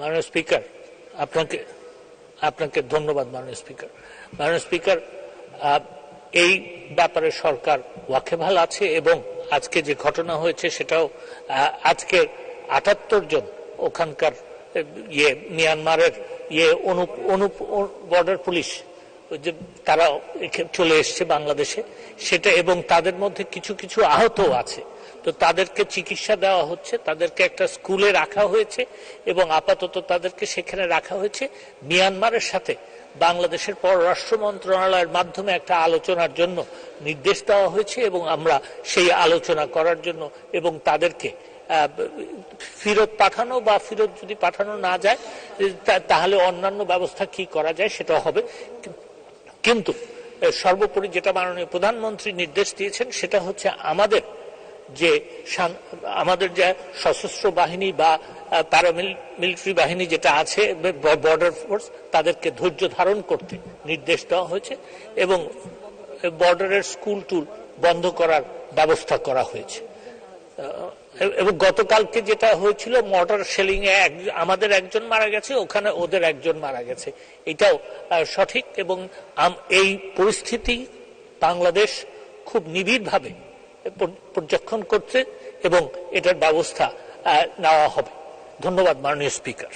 মাননীয় স্পিকার, আপনাকে ধন্যবাদ। মাননীয় স্পিকার, এই ব্যাপারে সরকার ওয়াকিবহাল আছে এবং আজকে যে ঘটনা হয়েছে সেটাও আজকে ৭৮ জন ওখানকার মিয়ানমারের বর্ডার পুলিশ যে তারা চলে এসছে বাংলাদেশে, সেটা এবং তাদের মধ্যে কিছু কিছু আহত আছে। তো তাদেরকে চিকিৎসা দেওয়া হচ্ছে, তাদেরকে একটা স্কুলে রাখা হয়েছে এবং আপাতত তাদেরকে সেখানে রাখা হয়েছে। মিয়ানমারের সাথে বাংলাদেশের পররাষ্ট্র মন্ত্রণালয়ের মাধ্যমে একটা আলোচনার জন্য নির্দেশ দেওয়া হয়েছে এবং আমরা সেই আলোচনা করার জন্য এবং তাদেরকে ফেরত পাঠানো বা ফেরত যদি পাঠানো না যায় তাহলে অন্যান্য ব্যবস্থা কি করা যায় সেটা হবে। কিন্তু সর্বোপরি যেটা মাননীয় প্রধানমন্ত্রী নির্দেশ দিয়েছেন সেটা হচ্ছে আমাদের যে সশস্ত্র বাহিনী বা প্যারামিলিটারি বাহিনী যেটা আছে, বর্ডার ফোর্স, তাদেরকে ধৈর্য ধারণ করতে নির্দেশ দেওয়া হয়েছে এবং বর্ডারের স্কুল টুল বন্ধ করার ব্যবস্থা করা হয়েছে। এবং গতকালকে যেটা হয়েছিল, মর্টার শেলিং এ আমাদের একজন মারা গেছে, ওখানে ওদের একজন মারা গেছে, এটাও সঠিক। এবং এই পরিস্থিতি বাংলাদেশ খুব নিবিড়ভাবে পর্যবেক্ষণ করছে এবং এটার ব্যবস্থা নেওয়া হবে। ধন্যবাদ মাননীয় স্পিকার।